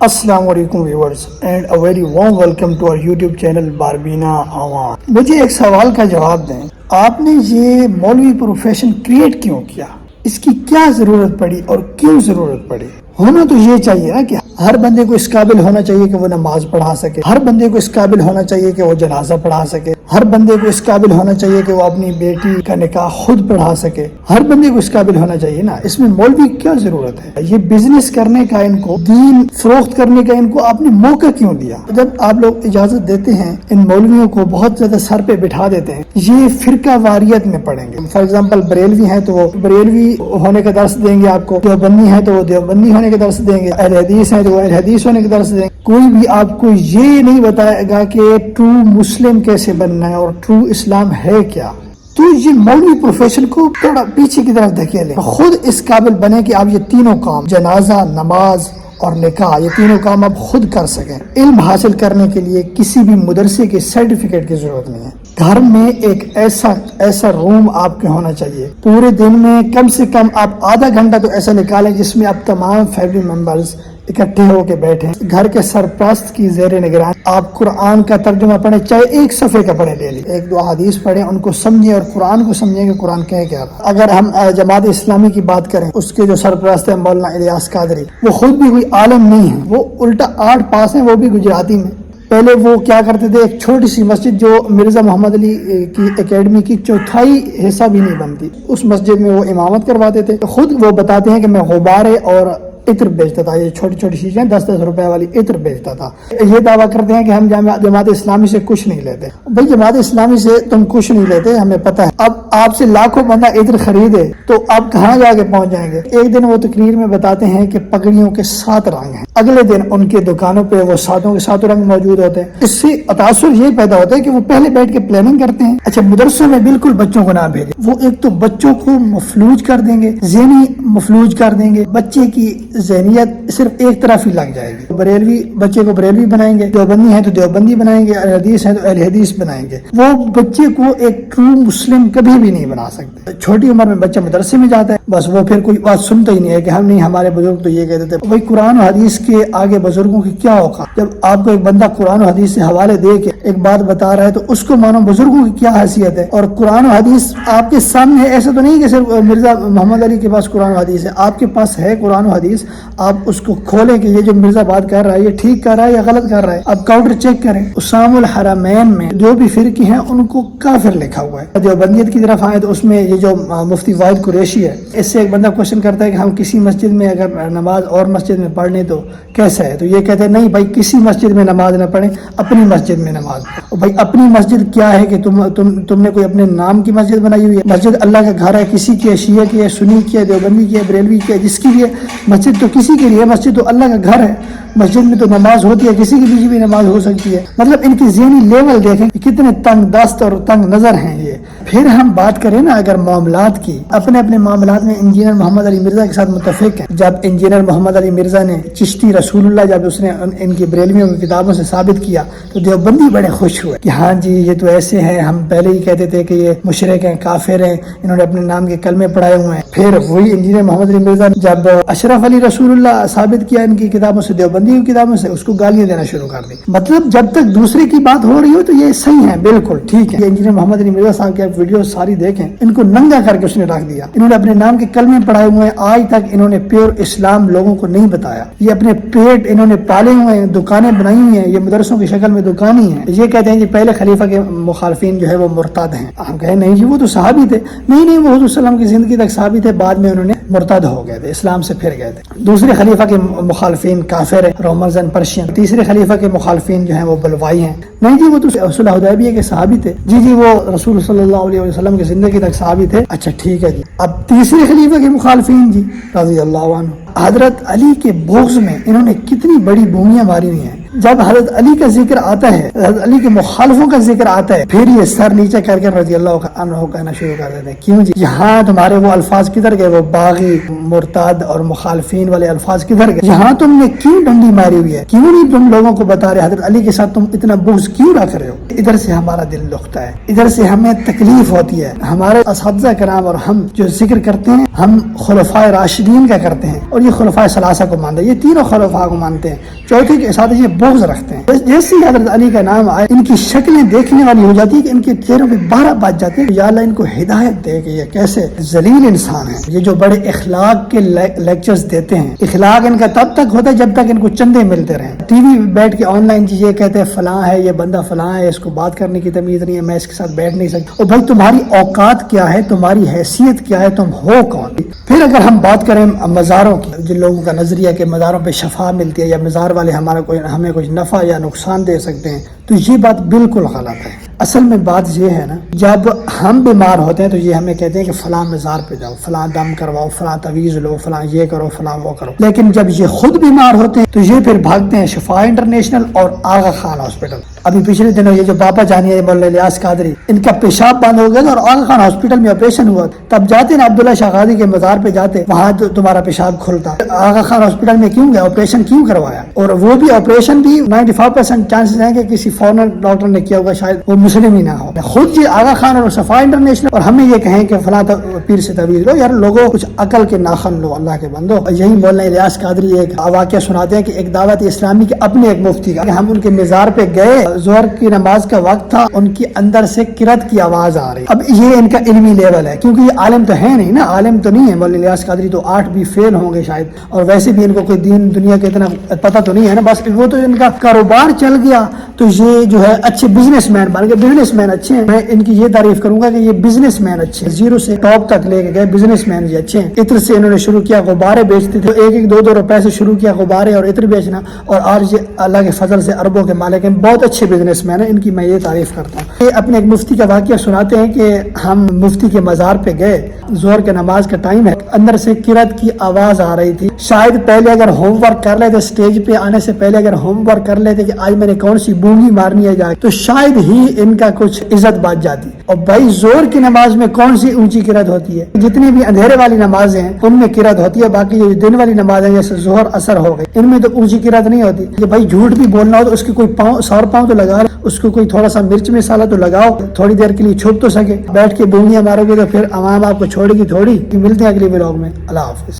السلام علیکم viewers and a very warm welcome to our YouTube channel باربینا عوام۔ مجھے ایک سوال کا جواب دیں، آپ نے یہ مولوی پروفیشن کریٹ کیوں کیا؟ اس کی کیا ضرورت پڑی اور کیوں ضرورت پڑی؟ ہونا تو یہ چاہیے نا کہ ہر بندے کو اس قابل ہونا چاہیے کہ وہ نماز پڑھا سکے، ہر بندے کو اس قابل ہونا چاہیے کہ وہ جنازہ پڑھا سکے، ہر بندے کو اس قابل ہونا چاہیے کہ وہ اپنی بیٹی کا نکاح خود پڑھا سکے، ہر بندے کو اس قابل ہونا چاہیے نا۔ اس میں مولوی کیا ضرورت ہے؟ یہ بزنس کرنے کا ان کو، دین فروخت کرنے کا ان کو آپ نے موقع کیوں دیا؟ جب آپ لوگ اجازت دیتے ہیں ان مولویوں کو بہت زیادہ سر پہ بٹھا دیتے ہیں، یہ فرقہ واریت میں پڑھیں گے۔ فار ایگزامپل بریلوی ہیں تو وہ بریلوی ہونے کا درس دیں گے آپ کو، دیوبندی ہیں تو وہ دیوبندی ہونے کا درس دیں گے، اہل حدیث ہیں تو وہ اہل حدیث ہونے کا درس دیں گے۔ کوئی بھی آپ کو یہ نہیں بتائے گا کہ ٹرو مسلم کیسے بننا ہے اور ٹرو اسلام ہے کیا۔ تو یہ مولوی پروفیشن کو تھوڑا پیچھے کی طرف دھکیلیں، خود اس قابل بنے کہ آپ یہ تینوں کام، جنازہ، نماز اور نکاح، یہ تینوں کام آپ خود کر سکیں۔ علم حاصل کرنے کے لیے کسی بھی مدرسے کے سرٹیفکیٹ کی ضرورت نہیں ہے۔ گھر میں ایک ایسا روم آپ کے ہونا چاہیے، پورے دن میں کم سے کم آپ آدھا گھنٹہ تو ایسا نکالیں جس میں آپ تمام فیملی ممبرز اکٹھے ہو کے بیٹھیں، گھر کے سرپرست کی زیر نگران آپ قرآن کا ترجمہ پڑھیں، چاہے ایک صفحے کا پڑھیں ڈیلی، ایک دو حدیث پڑھیں، ان کو سمجھیں اور قرآن کو سمجھیں کہ قرآن کہے کیا۔ اگر ہم جماعت اسلامی کی بات کریں، اس کے جو سرپرست ہیں مولانا الیاس قادری، وہ خود بھی کوئی عالم نہیں ہے، وہ الٹا 8 پاس ہیں، وہ بھی گجراتی میں۔ پہلے وہ کیا کرتے تھے، ایک چھوٹی سی مسجد جو مرزا محمد علی کی اکیڈمی کی چوتھائی حصہ بھی نہیں بنتی، اس مسجد میں وہ امامت کرواتے تھے۔ خود وہ بتاتے ہیں کہ میں غبارے اور عطر بیچتا تھا، یہ چھوٹی چھوٹی چیزیں 10-10 روپے والی عطر بیچتا تھا۔ یہ دعویٰ کرتے ہیں کہ ہم جماعت اسلامی سے کچھ نہیں لیتے۔ بھائی جماعت اسلامی سے تم کچھ نہیں لیتے، ہمیں پتہ ہے۔ اب آپ سے لاکھوں بندہ عطر خریدے تو آپ کہاں جا کے پہنچ جائیں گے؟ ایک دن وہ تقریر میں بتاتے ہیں کہ پگڑیوں کے 7 رنگ ہیں، اگلے دن ان کے دکانوں پہ وہ 7 کے 7 رنگ موجود ہوتے ہیں۔ اس سے تاثر یہ پیدا ہوتا ہے کہ وہ پہلے بیٹھ کے پلاننگ کرتے ہیں۔ اچھا، مدرسوں میں بالکل بچوں کو نہ بھیجیں، وہ ایک تو بچوں کو مفلوج کر دیں گے، ذہنی مفلوج کر دیں گے، بچے کی ذہنیت صرف ایک طرف ہی لگ جائے گی۔ بریلوی بچے کو بریلوی بنائیں گے، دیوبندی ہیں تو دیوبندی بنائیں گے، اہل حدیث ہیں تو اہل حدیث بنائیں گے۔ وہ بچے کو ایک ٹرو مسلم کبھی بھی نہیں بنا سکتے۔ چھوٹی عمر میں بچہ مدرسے میں جاتا ہے، بس وہ پھر کوئی بات سنتا ہی نہیں ہے کہ ہم نہیں، ہمارے بزرگ تو یہ کہتے تھے۔ وہی قرآن و حدیث کے آگے بزرگوں کی کیا اوقات؟ جب آپ کو ایک بندہ قرآن و حدیث سے حوالے دے کے ایک بات بتا رہا ہے تو اس کو مانو بزرگوں کی کیا حیثیت ہے۔ اور قرآن و حدیث آپ کے سامنے، ایسا تو نہیں کہ صرف مرزا محمد علی کے پاس قرآن و حدیث ہے، آپ کے پاس ہے قرآن و حدیث، آپ اس کو کھولیں کہ یہ جو مرزا بات کر رہا ہے یہ ٹھیک کر رہا ہے یا غلط کر رہا ہے، اب کاؤنٹر چیک کریں۔ اسام الحرمین میں جو بھی فرقے ہیں ان کو کافر لکھا ہوا ہے۔ دیوبندیت کی طرف آئے تو اس میں یہ جو مفتی واحد قریشی ہے، اس سے ایک بندہ کوشچن کرتا ہے کہ ہم کسی مسجد میں اگر نماز اور مسجد میں پڑھ لیں تو کیسا ہے؟ تو یہ کہتے ہیں نہیں بھائی، کسی مسجد میں نماز نہ پڑھیں، اپنی مسجد میں نماز پڑھیں۔ بھائی اپنی مسجد کیا ہے کہ تم نے کوئی اپنے نام کی مسجد بنائی ہوئی ہے؟ مسجد اللہ کا گھر ہے، کسی کی ہے، شیعہ کی ہے، سنی کی ہے، دیوبندی کی ہے، بریلوی کی ہے، جس کی بھی ہے، مسجد تو کسی کے لیے، مسجد تو اللہ کا گھر ہے، مسجد میں تو نماز ہوتی ہے، کسی کے بیچ بھی نماز ہو سکتی ہے۔ مطلب ان کی ذہنی لیول دیکھیں کہ کتنے تنگ دست اور تنگ نظر ہیں یہ۔ پھر ہم بات کریں نا اگر معاملات کی، اپنے معاملات میں انجینئر محمد علی مرزا کے ساتھ متفق ہیں۔ جب انجینئر محمد علی مرزا نے چشتی رسول اللہ، جب اس نے ان کی بریلویوں کی کتابوں سے ثابت کیا تو دیوبندی بڑے خوش ہوئے کہ ہاں جی یہ تو ایسے ہیں، ہم پہلے ہی کہتے تھے کہ یہ مشرک ہیں، کافر ہیں، انہوں نے اپنے نام کے کلمے پڑھائے ہوئے ہیں۔ پھر وہی انجینئر محمد علی مرزا نے جب اشرف علی رسول اللہ ثابت کیا ان کی کتابوں سے، دیوبندی کی کتابوں سے، اس کو گالیاں دینا شروع کر دی۔ مطلب جب تک دوسرے کی بات ہو رہی ہو تو یہ صحیح ہے، بالکل ٹھیک ہے۔ انجینئر محمد علی مرزا صاحب کی آپ ویڈیو ساری دیکھیں، ان کو ننگا کر کے اس نے رکھ دیا۔ انہوں نے اپنے نام کے کلمے پڑھائے ہوئے ہیں، آج تک انہوں نے پیور اسلام لوگوں کو نہیں بتایا۔ یہ اپنے پیٹ انہوں نے پالے ہوئے ہیں، دکانیں بنائی ہوئی ہیں، یہ مدرسوں کی شکل میں دکان ہی ہیں۔ یہ کہتے ہیں کہ پہلے خلیفہ کے مخالفین جو ہے وہ مرتد ہیں۔ ہم کہیں نہیں جی وہ تو صحابی تھے۔ نہیں وہ حضور صلی اللہ علیہ وسلم کی زندگی تک صحابی تھے، بعد میں انہوں نے مرتد ہو گئے تھے، اسلام سے پھر گئے تھے۔ دوسرے خلیفہ کے مخالفین کافر ہیں، رومرزن پرشین۔ تیسرے خلیفہ کے مخالفین جو ہیں وہ بلوائی ہیں۔ نہیں جی وہ تو صلح حدیبیہ کے صحابی تھے۔ جی وہ رسول صلی اللہ علیہ وسلم کی زندگی تک صحابی تھے۔ اچھا ٹھیک ہے جی۔ اب تیسرے خلیفہ کے مخالفین جی رضی اللہ عنہ، حضرت علی کے بغض میں انہوں نے کتنی بڑی بومیاں ماری ہوئی ہیں۔ جب حضرت علی کا ذکر آتا ہے، حضرت علی کے مخالفوں کا ذکر آتا ہے، پھر یہ سر نیچے کر کے رضی اللہ عنہ کہنا شروع کر دیتے ہیں۔ کیوں جی؟ یہاں تمہارے وہ الفاظ کدھر گئے، وہ باغی، مرتد اور مخالفین والے الفاظ کدھر گئے؟ یہاں تم نے کیوں ڈنڈی ماری ہوئی ہے؟ کیوں نہیں تم لوگوں کو بتا رہے حضرت علی کے ساتھ تم اتنا بغض کیوں رکھ رہے ہو؟ ادھر سے ہمارا دل دکھتا ہے، ادھر سے ہمیں تکلیف ہوتی ہے۔ ہمارے اساتذہ کرام اور ہم جو ذکر کرتے ہیں ہم خلفائے راشدین کا کرتے ہیں، اور یہ خلفائے ثلاثہ کو مانتے ہیں، یہ تینوں خلفاء کو مانتے ہیں، چوتھے کے ساتھ یہ بغض رکھتے ہیں۔ جیسے ہی حضرت علی کا نام آئے ان کی شکلیں دیکھنے والی ہو جاتی ہے کہ ان کے چہروں پہ 12 بات جاتے ہیں، یا اللہ ان کو ہدایت دے کہ یہ کیسے ذلیل انسان ہیں۔ یہ جو بڑے اخلاق کے لیکچرز دیتے ہیں، اخلاق ان کا تب تک ہوتا ہے جب تک ان کو چندے ملتے رہیں۔ ٹی وی بیٹھ کے آن لائن یہ کہتے ہیں فلاں ہے، یہ بندہ فلاں ہے، اس کو بات کرنے کی تمیز نہیں ہے، میں اس کے ساتھ بیٹھ نہیں سکتا۔ اور بھائی تمہاری اوقات کیا ہے، تمہاری حیثیت کیا ہے، تم ہو کون؟ پھر اگر ہم بات کریں مزاروں کی، جن لوگوں کا نظریہ کہ مزاروں پہ شفا ملتی ہے یا مزار والے ہمیں کچھ نفع یا نقصان دے سکتے ہیں، تو یہ بات بالکل غلط ہے۔ اصل میں بات یہ ہے نا، جب ہم بیمار ہوتے ہیں تو یہ ہمیں کہتے ہیں کہ فلاں مزار پہ جاؤ، فلاں دم کرواؤ، فلاں تعویذ لو، فلاں یہ کرو، فلاں وہ کرو۔ لیکن جب یہ خود بیمار ہوتے ہیں تو یہ پھر بھاگتے ہیں شفا انٹرنیشنل اور آغا خان ہاسپٹل۔ ابھی پچھلے دنوں یہ جو باپا جانی ہے مولانا الیاس قادری، ان کا پیشاب بند ہو گیا تھا اور آغا خان ہاسپٹل میں آپریشن ہوا، تب جاتے نا عبداللہ شاہ غازی کے مزار پہ جاتے، وہاں تو تمہارا پیشاب کھلتا۔ آغا خان ہاسپٹل میں کیوں گیا؟ آپریشن کیوں کروایا؟ اور وہ بھی آپریشن بھی 95% چانسز ہیں کہ کسی فورن ڈاکٹر نے کیا ہوگا، شاید وہ مسلم ہی نہ ہو۔ خود یہ آغا خان اور صفا انٹرنیشنل اور ہمیں یہ کہیں کہ فلاں پیر سے تعویذ لو، یار لوگوں کچھ عقل کے ناخن لو اللہ کے بندو۔ یہی مولانا الیاس قادری ایک واقعہ سناتے ہیں کہ ایک دعوت اسلامی کے اپنے ایک مفتی کا، ہم ان کے مزار پہ گئے، ظہر کی نماز کا وقت تھا، ان کی اندر سے کرت کی آواز آ رہی۔ اب یہ ان کا علمی لیول ہے، کیونکہ یہ عالم تو ہے نہیں نا، عالم تو نہیں ہے مولانا الیاس قادری، تو 8 بھی فیل ہوں گے شاید، اور ویسے بھی ان کو کوئی دین دنیا کا اتنا پتہ تو نہیں ہے نا، بس وہ تو ان کا کاروبار چل گیا، تو یہ جو ہے اچھے بزنس مین بن گئے۔ بزنس مین اچھے ہیں، میں ان کی یہ تعریف کروں گا کہ یہ بزنس مین اچھے ہیں، زیرو سے ٹاپ تک لے کے گئے، بزنس مین یہ اچھے ہیں۔ عطر سے انہوں نے شروع کیا، غبارے بیچتے تھے، 1-2 روپے سے شروع کیا غبارے اور عطر بیچنا، اور آج یہ اللہ کے فضل سے اربوں کے مالک ہیں، بہت اچھے بزنس مین ہیں، ان کی میں یہ تعریف کرتا ہوں۔ یہ اپنے ایک مفتی کا واقعہ سناتے ہیں کہ ہم مفتی کے مزار پہ گئے، ظہر کے نماز کا ٹائم ہے، اندر سے کرت کی آواز آ رہی تھی۔ شاید پہلے اگر ہوم ورک کر لیتے، اسٹیج پہ آنے سے پہلے اگر ہوم ورک کر لیتے کہ آج میں نے کون سی بونگی مارنی ہے جائے، تو شاید ہی ان کا کچھ عزت بچ جاتی۔ اور بھائی ظہر کی نماز میں کون سی اونچی کرت ہوتی ہے؟ جتنی بھی اندھیرے والی نمازیں ہیں ان میں کرت ہوتی ہے، باقی جو دن والی نمازیں جیسے ظہر اثر ہو گئی، ان میں تو اونچی کرت نہیں ہوتی۔ کہ بھائی جھوٹ بھی بولنا ہو تو اس کے کوئی پاؤں 100 پاؤں تو لگا، اس کو کوئی تھوڑا سا مرچ مسالہ تو لگاؤ، تھوڑی دیر کے لیے چھپ تو سکے۔ بیٹھ کے بونگیاں مارو گے تو پھر عوام آپ کو چھوڑے گی تھوڑی۔ ملتے ہیں اگلی ولاگ میں، اللہ حافظ۔